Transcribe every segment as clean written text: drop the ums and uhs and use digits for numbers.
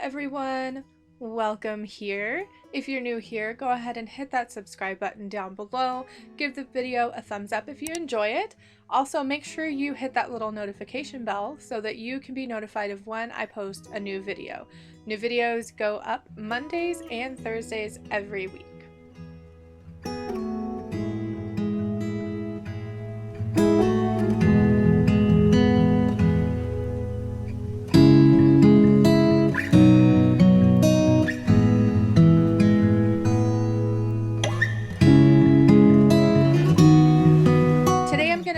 everyone, welcome here. If you're new here, go ahead and hit that subscribe button down below. Give the video a thumbs up if you enjoy it. Also, make sure you hit that little notification bell so that you can be notified of when I post a new video. New videos go up Mondays and Thursdays every week.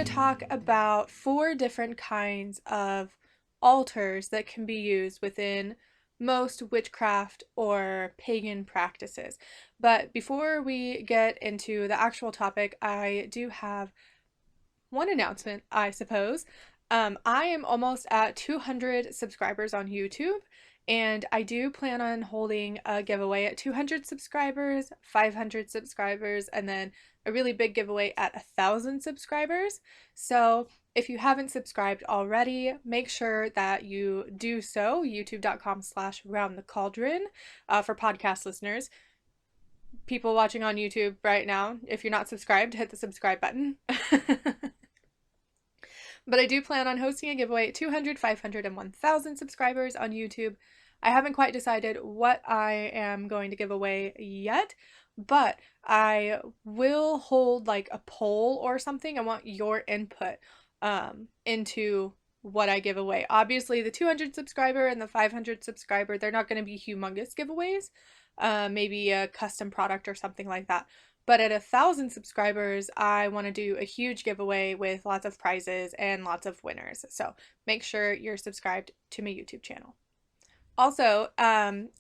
Talk about 4 different kinds of altars that can be used within most witchcraft or pagan practices. But before we get into the actual topic, I do have one announcement, I suppose. I am almost at 200 subscribers on YouTube, and I do plan on holding a giveaway at 200 subscribers, 500 subscribers, and then a really big giveaway at 1,000 subscribers. So if you haven't subscribed already, make sure that you do so. youtube.com/roundthecauldron for podcast listeners. People watching on YouTube right now, if you're not subscribed, hit the subscribe button. But I do plan on hosting a giveaway at 200, 500, and 1,000 subscribers on YouTube. I haven't quite decided what I am going to give away yet, but I will hold like a poll or something. I want your input into what I give away. Obviously, the 200 subscriber and the 500 subscriber, they're not going to be humongous giveaways. Maybe a custom product or something like that. But at 1,000 subscribers, I want to do a huge giveaway with lots of prizes and lots of winners. So make sure you're subscribed to my YouTube channel. Also,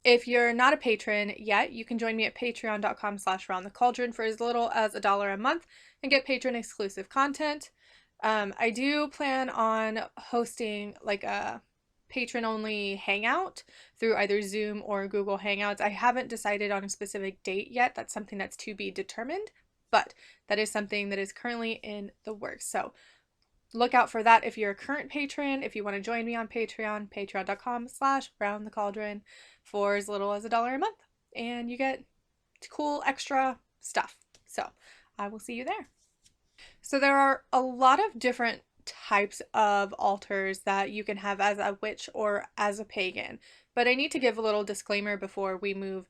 if you're not a patron yet, you can join me at patreon.com/roundthecauldron for as little as $1 a month and get patron exclusive content. I do plan on hosting like a patron-only hangout through either Zoom or Google Hangouts. I haven't decided on a specific date yet. That's something that's to be determined, but that is something that is currently in the works. So look out for that if you're a current patron. If you want to join me on Patreon, patreon.com/roundthecauldron for as little as $1 a month, and you get cool extra stuff. So I will see you there. So there are a lot of different types of altars that you can have as a witch or as a pagan, but I need to give a little disclaimer before we move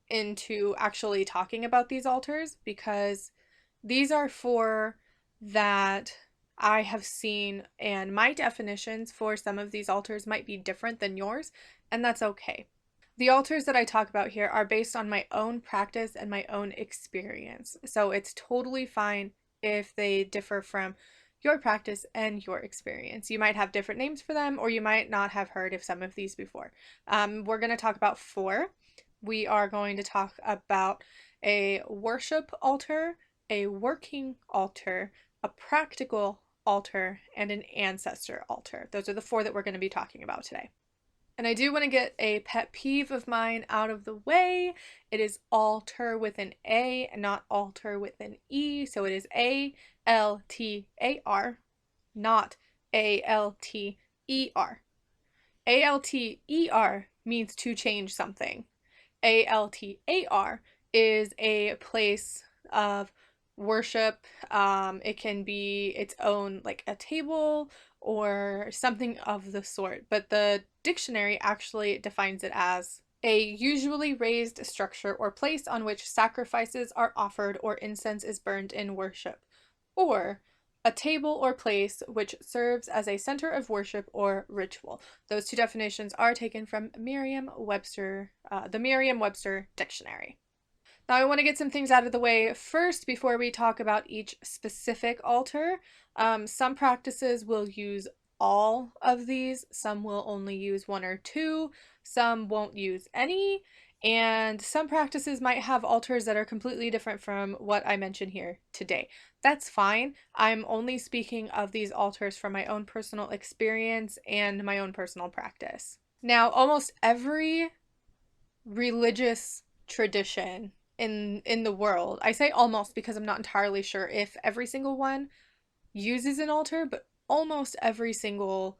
into actually talking about these altars, because these are 4 that I have seen, and my definitions for some of these altars might be different than yours, and that's okay. The altars that I talk about here are based on my own practice and my own experience, so it's totally fine if they differ from your practice and your experience. You might have different names for them, or you might not have heard of some of these before. We're going to talk about 4. We are going to talk about a worship altar, a working altar, a practical altar, and an ancestor altar. Those are the 4 that we're going to be talking about today. And I do want to get a pet peeve of mine out of the way. It is altar with an A and not altar with an E. So it is ALTAR, not ALTER. ALTER means to change something. ALTAR is a place of worship. It can be its own, like a table or something of the sort, but the dictionary actually defines it as a usually raised structure or place on which sacrifices are offered or incense is burned in worship, or a table or place which serves as a center of worship or ritual. Those 2 definitions are taken from Merriam-Webster, the Merriam-Webster dictionary. Now I want to get some things out of the way first before we talk about each specific altar. Some practices will use all of these, some will only use 1 or 2, some won't use any, and some practices might have altars that are completely different from what I mentioned here today. That's fine. I'm only speaking of these altars from my own personal experience and my own personal practice. Now, almost every religious tradition in the world, I say almost because I'm not entirely sure if every single one uses an altar, but almost every single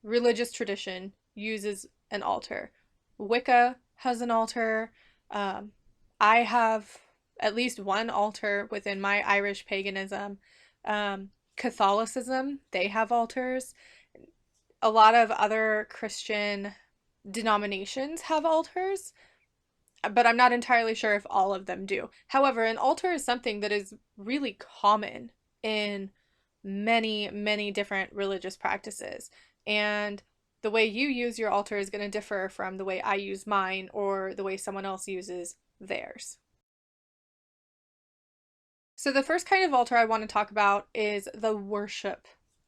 religious tradition uses an altar. Wicca has an altar. Um, I have at least one altar within my Irish paganism. Catholicism, they have altars. A lot of other Christian denominations have altars, but I'm not entirely sure if all of them do. However, an altar is something that is really common in many, many different religious practices. And the way you use your altar is going to differ from the way I use mine or the way someone else uses theirs. So, the first kind of altar I want to talk about is the worship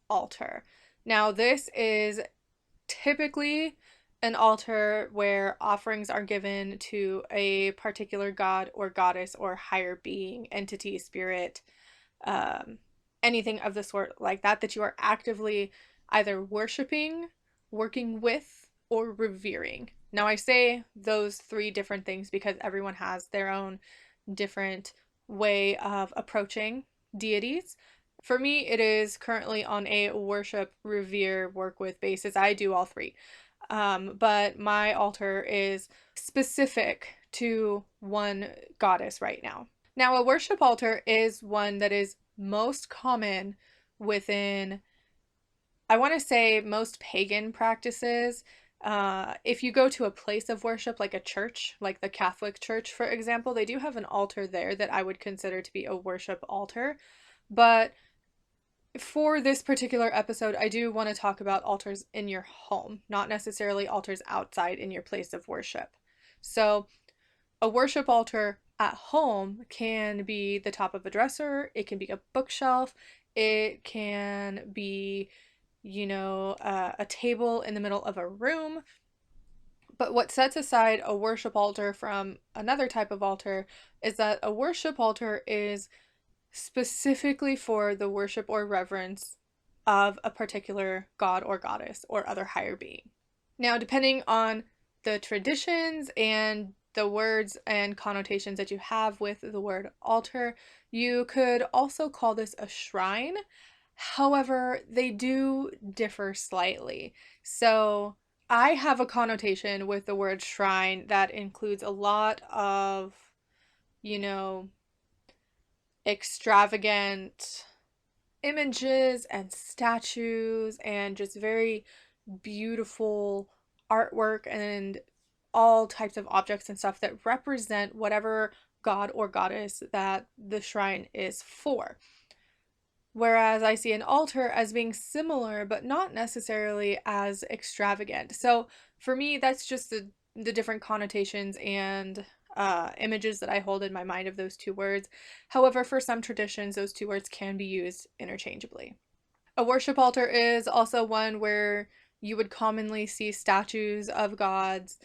altar. Now, this is typically an altar where offerings are given to a particular god or goddess or higher being, entity, spirit, um, anything of the sort like that, that you are actively either worshiping, working with, or revering. Now, I say those three different things because everyone has their own different way of approaching deities. For me, it is currently on a worship, revere, work with basis. I do all three. But my altar is specific to one goddess right now. Now, a worship altar is one that is most common within, I want to say, most pagan practices. If you go to a place of worship, like a church, like the Catholic Church, for example, they do have an altar there that I would consider to be a worship altar. But for this particular episode, I do want to talk about altars in your home, not necessarily altars outside in your place of worship. So, a worship altar at home can be the top of a dresser, it can be a bookshelf, it can be, a table in the middle of a room. But what sets aside a worship altar from another type of altar is that a worship altar is specifically for the worship or reverence of a particular god or goddess or other higher being. Now, depending on the traditions and the words and connotations that you have with the word altar, you could also call this a shrine. However, they do differ slightly. So, I have a connotation with the word shrine that includes a lot of, you know, extravagant images and statues and just very beautiful artwork and all types of objects and stuff that represent whatever god or goddess that the shrine is for. Whereas I see an altar as being similar, but not necessarily as extravagant. So for me, that's just the different connotations and images that I hold in my mind of those two words. However, for some traditions, those two words can be used interchangeably. A worship altar is also one where you would commonly see statues of gods,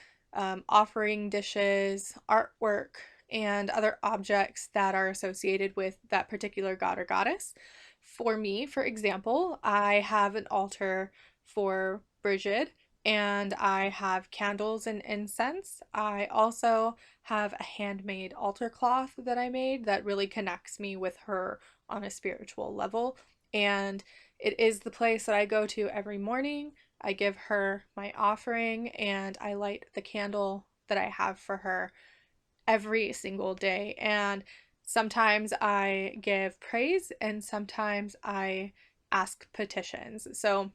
offering dishes, artwork, and other objects that are associated with that particular god or goddess. For me, for example, I have an altar for Brigid and I have candles and incense. I also have a handmade altar cloth that I made that really connects me with her on a spiritual level. And it is the place that I go to every morning. I give her my offering and I light the candle that I have for her every single day. And sometimes I give praise and sometimes I ask petitions. So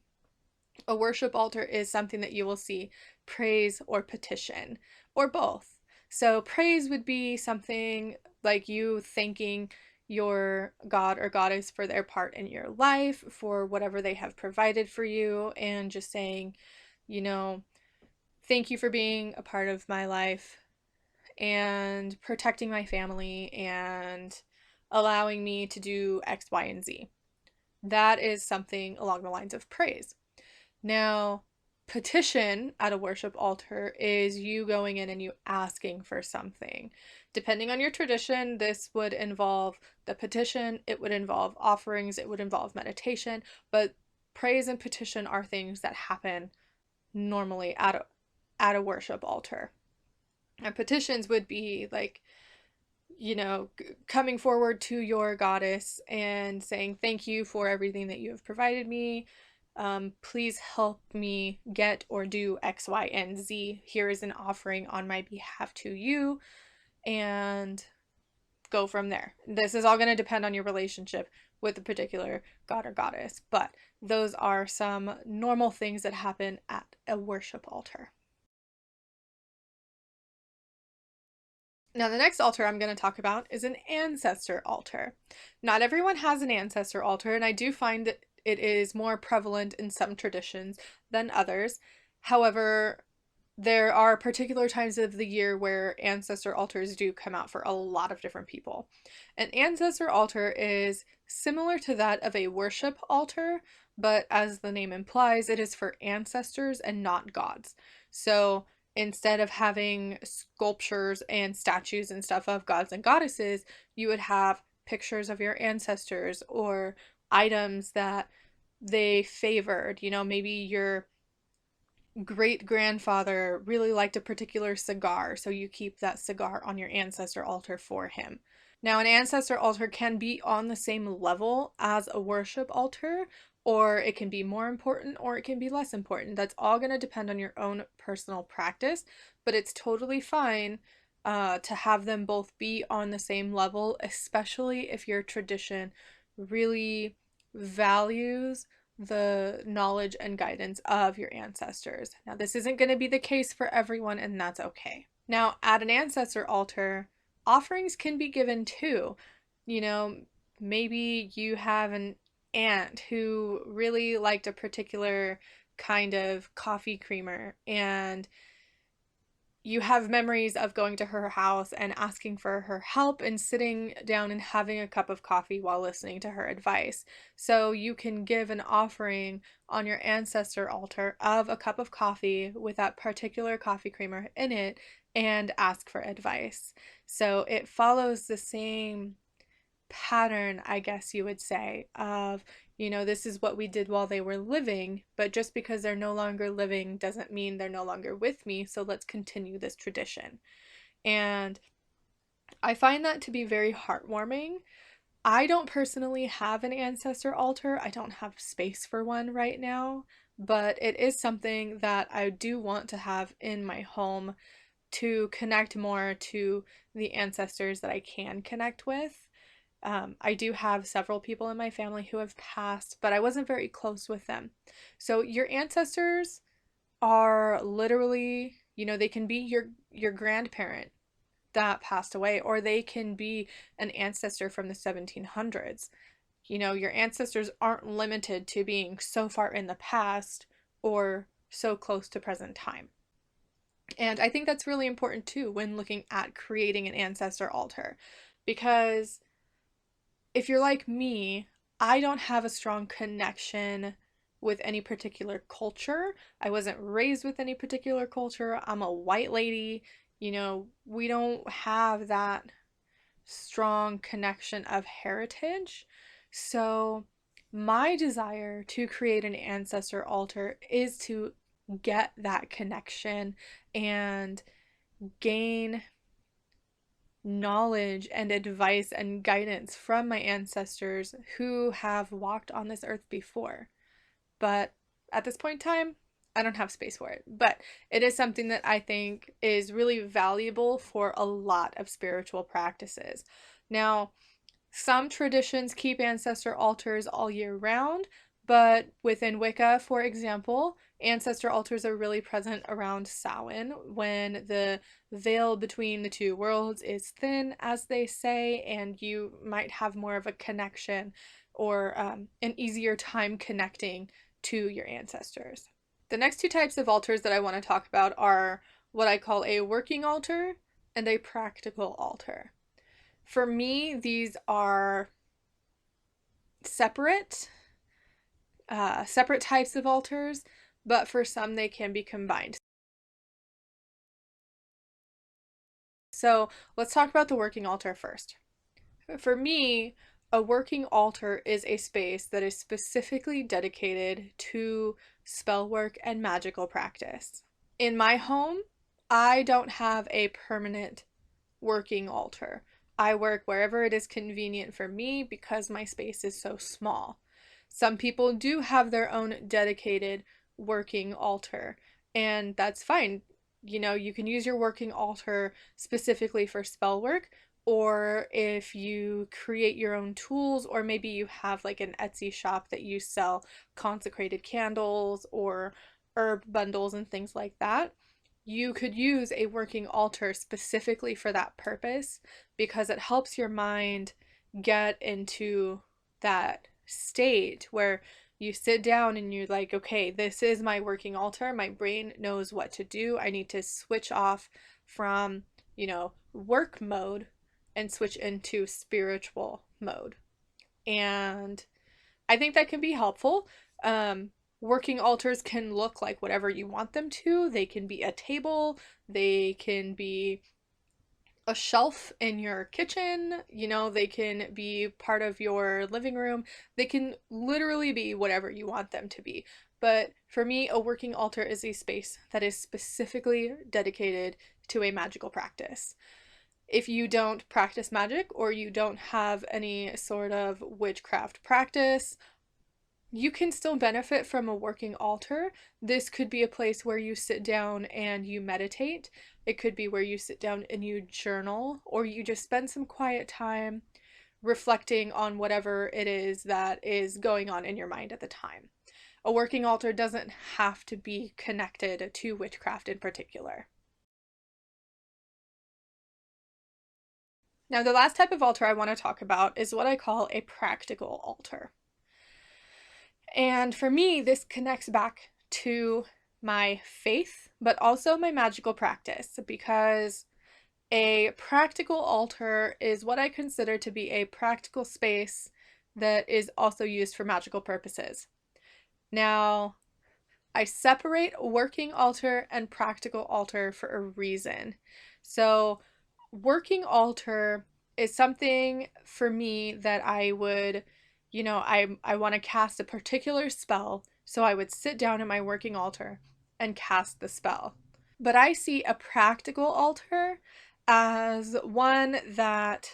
a worship altar is something that you will see praise or petition or both. So, praise would be something like you thanking your god or goddess for their part in your life, for whatever they have provided for you, and just saying, you know, thank you for being a part of my life and protecting my family and allowing me to do X, Y, and Z. That is something along the lines of praise. Now, petition at a worship altar is you going in and you asking for something. Depending on your tradition, this would involve the petition, it would involve offerings, it would involve meditation, but praise and petition are things that happen normally at a worship altar. And petitions would be like, coming forward to your goddess and saying, thank you for everything that you have provided me. Please help me get or do X, Y, and Z. Here is an offering on my behalf to you, and go from there. This is all going to depend on your relationship with a particular god or goddess, but those are some normal things that happen at a worship altar. Now, the next altar I'm going to talk about is an ancestor altar. Not everyone has an ancestor altar, and I do find that it is more prevalent in some traditions than others. However, there are particular times of the year where ancestor altars do come out for a lot of different people. An ancestor altar is similar to that of a worship altar, but as the name implies, it is for ancestors and not gods. So instead of having sculptures and statues and stuff of gods and goddesses, you would have pictures of your ancestors or items that they favored. You know, maybe your great grandfather really liked a particular cigar, so you keep that cigar on your ancestor altar for him. Now, an ancestor altar can be on the same level as a worship altar, or it can be more important, or it can be less important. That's all going to depend on your own personal practice, but it's totally fine to have them both be on the same level, especially if your tradition really values the knowledge and guidance of your ancestors. Now, this isn't going to be the case for everyone, and that's okay. Now, at an ancestor altar, offerings can be given too. You know, maybe you have an aunt who really liked a particular kind of coffee creamer, and you have memories of going to her house and asking for her help and sitting down and having a cup of coffee while listening to her advice. So you can give an offering on your ancestor altar of a cup of coffee with that particular coffee creamer in it and ask for advice. So it follows the same pattern, I guess you would say, of, you know, this is what we did while they were living, but just because they're no longer living doesn't mean they're no longer with me, so let's continue this tradition. And I find that to be very heartwarming. I don't personally have an ancestor altar. I don't have space for one right now, but it is something that I do want to have in my home to connect more to the ancestors that I can connect with. I do have several people in my family who have passed, but I wasn't very close with them. So your ancestors are literally, you know, they can be your grandparent that passed away, or they can be an ancestor from the 1700s. You know, your ancestors aren't limited to being so far in the past or so close to present time. And I think that's really important too when looking at creating an ancestor altar, because if you're like me, I don't have a strong connection with any particular culture. I wasn't raised with any particular culture. I'm a white lady. You know, we don't have that strong connection of heritage. So, my desire to create an ancestor altar is to get that connection and gain knowledge and advice and guidance from my ancestors who have walked on this earth before. But at this point in time, I don't have space for it. But it is something that I think is really valuable for a lot of spiritual practices. Now, some traditions keep ancestor altars all year round, but within Wicca, for example, ancestor altars are really present around Samhain when the veil between the two worlds is thin, as they say, and you might have more of a connection or an easier time connecting to your ancestors. The next two types of altars that I want to talk about are what I call a working altar and a practical altar. For me, these are separate, separate types of altars, but for some they can be combined. So let's talk about the working altar first. For me, a working altar is a space that is specifically dedicated to spell work and magical practice. In my home, I don't have a permanent working altar. I work wherever it is convenient for me because my space is so small. Some people do have their own dedicated working altar, and that's fine. You know, you can use your working altar specifically for spell work, or if you create your own tools, or maybe you have like an Etsy shop that you sell consecrated candles or herb bundles and things like that, you could use a working altar specifically for that purpose because it helps your mind get into that state where you sit down and you're like, okay, this is my working altar. My brain knows what to do. I need to switch off from, work mode and switch into spiritual mode. And I think that can be helpful. Um, Working altars can look like whatever you want them to. They can be a table, they can be a shelf in your kitchen, they can be part of your living room. They can literally be whatever you want them to be. But for me, a working altar is a space that is specifically dedicated to a magical practice. If you don't practice magic or you don't have any sort of witchcraft practice, you can still benefit from a working altar. This could be a place where you sit down and you meditate. It could be where you sit down and you journal, or you just spend some quiet time reflecting on whatever it is that is going on in your mind at the time. A working altar doesn't have to be connected to witchcraft in particular. Now, the last type of altar I want to talk about is what I call a practical altar. And for me, this connects back to my faith, but also my magical practice, because a practical altar is what I consider to be a practical space that is also used for magical purposes. Now, I separate working altar and practical altar for a reason. So, working altar is something for me that I would, I want to cast a particular spell, so I would sit down at my working altar and cast the spell. But I see a practical altar as one that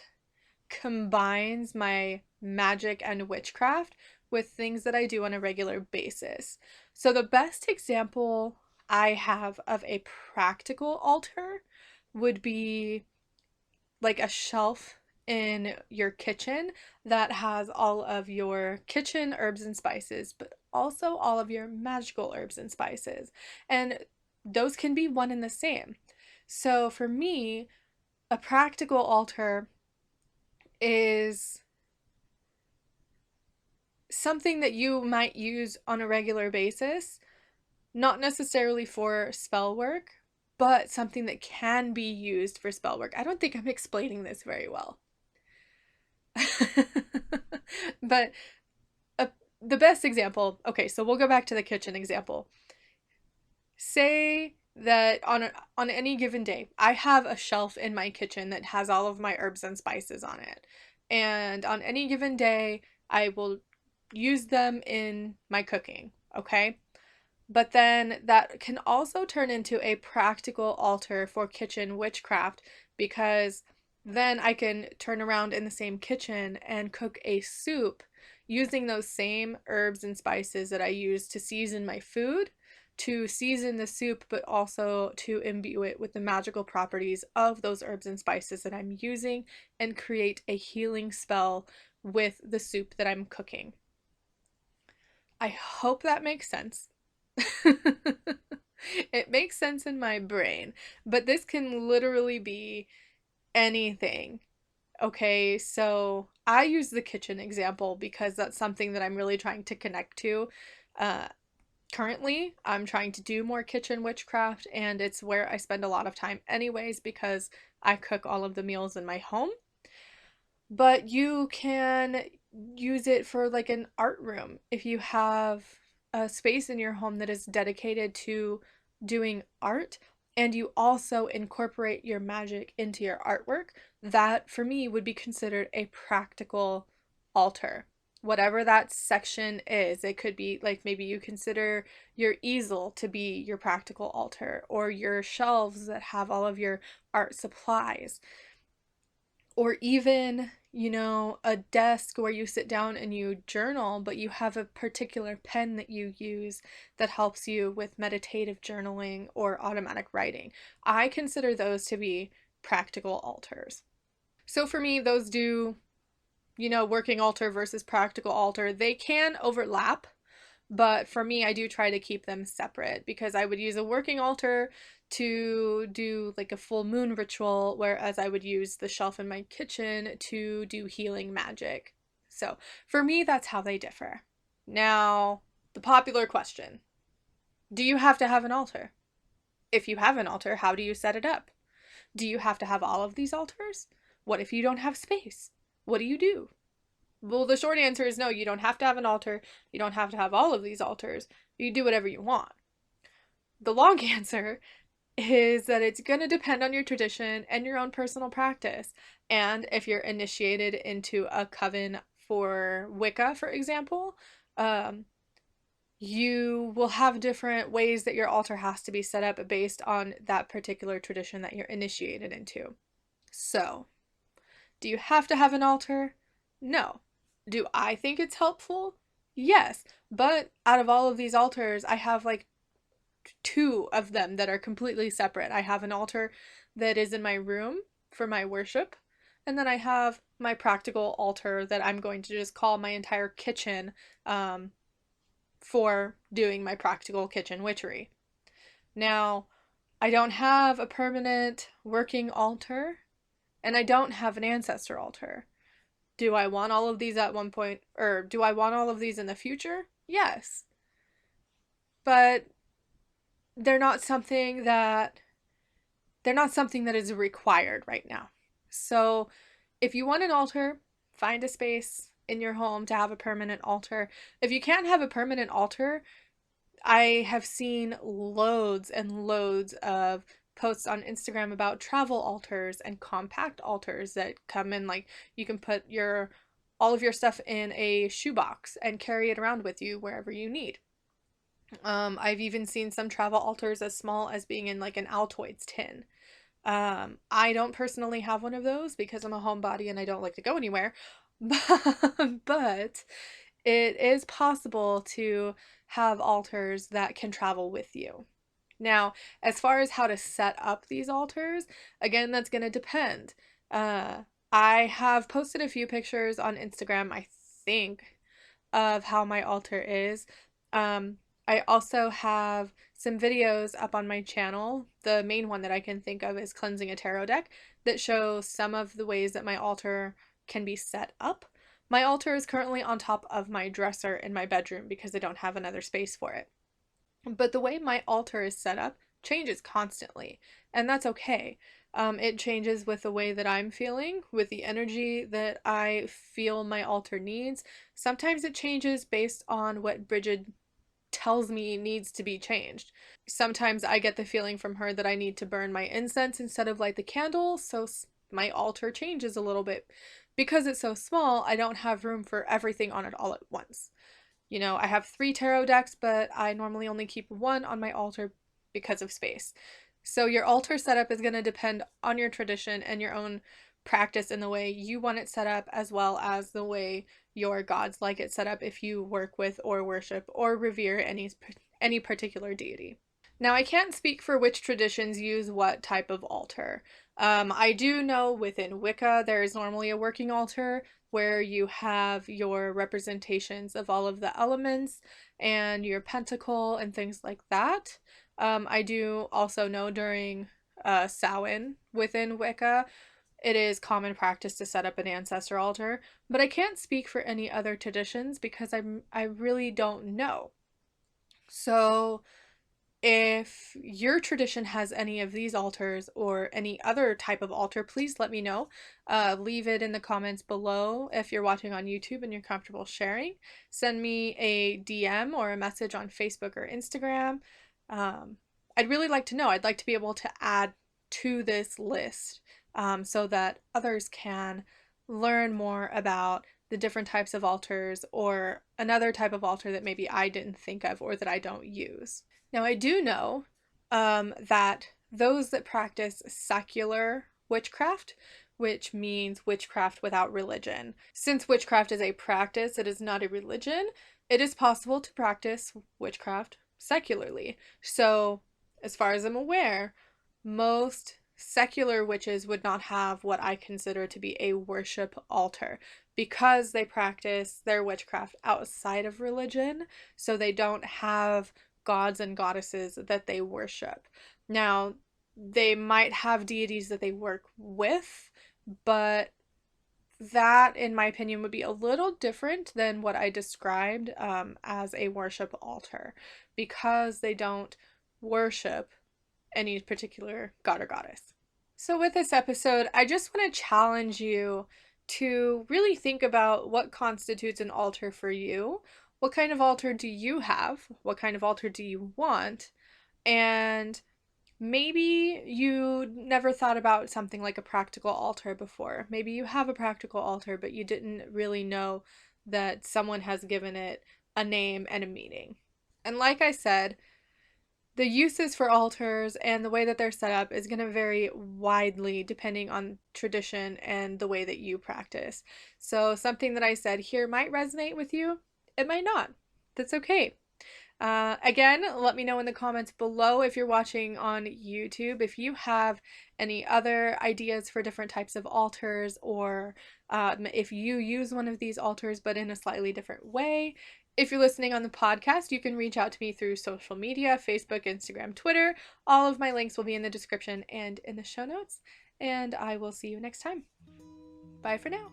combines my magic and witchcraft with things that I do on a regular basis. So the best example I have of a practical altar would be like a shelf in your kitchen that has all of your kitchen herbs and spices, but also all of your magical herbs and spices. And those can be one and the same. So for me, a practical altar is something that you might use on a regular basis, not necessarily for spell work, but something that can be used for spell work. I don't think I'm explaining this very well. But uh, the best example, okay, so we'll go back to the kitchen example. Say that on any given day, I have a shelf in my kitchen that has all of my herbs and spices on it. And on any given day, I will use them in my cooking, okay? But then that can also turn into a practical altar for kitchen witchcraft, because then I can turn around in the same kitchen and cook a soup using those same herbs and spices that I use to season my food, to season the soup, but also to imbue it with the magical properties of those herbs and spices that I'm using, and create a healing spell with the soup that I'm cooking. I hope that makes sense. It makes sense in my brain, but this can literally be anything. Okay, so I use the kitchen example because that's something that I'm really trying to connect to. Uh, Currently, I'm trying to do more kitchen witchcraft, and it's where I spend a lot of time anyways because I cook all of the meals in my home. But you can use it for like an art room if you have a space in your home that is dedicated to doing art, and you also incorporate your magic into your artwork. That for me would be considered a practical altar. Whatever that section is, it could be like maybe you consider your easel to be your practical altar, or your shelves that have all of your art supplies, or even, a desk where you sit down and you journal, but you have a particular pen that you use that helps you with meditative journaling or automatic writing. I consider those to be practical altars. So for me, those do, working altar versus practical altar, they can overlap. But for me, I do try to keep them separate because I would use a working altar to do like a full moon ritual, whereas I would use the shelf in my kitchen to do healing magic. So for me, that's how they differ. Now, the popular question: do you have to have an altar? If you have an altar, how do you set it up? Do you have to have all of these altars? What if you don't have space? What do you do? Well, the short answer is no, you don't have to have an altar. You don't have to have all of these altars. You do whatever you want. The long answer is that it's going to depend on your tradition and your own personal practice. And if you're initiated into a coven for Wicca, for example, you will have different ways that your altar has to be set up based on that particular tradition that you're initiated into. So, do you have to have an altar? No. Do I think it's helpful? Yes. But out of all of these altars, I have like two of them that are completely separate. I have an altar that is in my room for my worship, and then I have my practical altar that I'm going to just call my entire kitchen for doing my practical kitchen witchery. Now, I don't have a permanent working altar, and I don't have an ancestor altar. Do I want all of these at one point, or do I want all of these in the future? Yes. But they're not something that is required right now. So, if you want an altar, find a space in your home to have a permanent altar. If you can't have a permanent altar, I have seen loads and loads of posts on Instagram about travel altars and compact altars that come in, like you can put all of your stuff in a shoebox and carry it around with you wherever you need. I've even seen some travel altars as small as being in like an Altoids tin. I don't personally have one of those because I'm a homebody and I don't like to go anywhere. But it is possible to have altars that can travel with you. Now, as far as how to set up these altars, again, that's going to depend. Uh, I have posted a few pictures on Instagram, I think, of how my altar is. Um, I also have some videos up on my channel. The main one that I can think of is Cleansing a Tarot Deck, that shows some of the ways that my altar can be set up. My altar is currently on top of my dresser in my bedroom because I don't have another space for it. But the way my altar is set up changes constantly, and that's okay. It changes with the way that I'm feeling, with the energy that I feel my altar needs. Sometimes it changes based on what Bridget tells me needs to be changed. Sometimes I get the feeling from her that I need to burn my incense instead of light the candle, so my altar changes a little bit. Because it's so small, I don't have room for everything on it all at once. I have 3 tarot decks, but I normally only keep one on my altar because of space. So your altar setup is going to depend on your tradition and your own practice and the way you want it set up, as well as the way your gods like it set up if you work with or worship or revere any particular deity. Now, I can't speak for which traditions use what type of altar. I do know within Wicca there is normally a working altar where you have your representations of all of the elements and your pentacle and things like that. I do also know during Samhain within Wicca, it is common practice to set up an ancestor altar, but I can't speak for any other traditions because I really don't know. So, if your tradition has any of these altars or any other type of altar, please let me know. Leave it in the comments below if you're watching on YouTube and you're comfortable sharing. Send me a DM or a message on Facebook or Instagram. I'd really like to know. I'd like to be able to add to this list so that others can learn more about the different types of altars or another type of altar that maybe I didn't think of or that I don't use. Now, I do know that those that practice secular witchcraft which means witchcraft without religion. Since witchcraft is a practice, it is not a religion, it is possible to practice witchcraft secularly. So, as far as I'm aware, most secular witches would not have what I consider to be a worship altar because they practice their witchcraft outside of religion, so they don't have gods and goddesses that they worship. Now, they might have deities that they work with, but that, in my opinion, would be a little different than what I described as a worship altar because they don't worship any particular god or goddess. So, with this episode, I just want to challenge you to really think about what constitutes an altar for you. What kind of altar do you have? What kind of altar do you want? And maybe you never thought about something like a practical altar before. Maybe you have a practical altar, but you didn't really know that someone has given it a name and a meaning. And like I said, the uses for altars and the way that they're set up is going to vary widely depending on tradition and the way that you practice. So, something that I said here might resonate with you, it might not. That's okay. Again, let me know in the comments below if you're watching on YouTube if you have any other ideas for different types of altars, or if you use one of these altars but in a slightly different way. If you're listening on the podcast, you can reach out to me through social media, Facebook, Instagram, Twitter. All of my links will be in the description and in the show notes. And I will see you next time. Bye for now.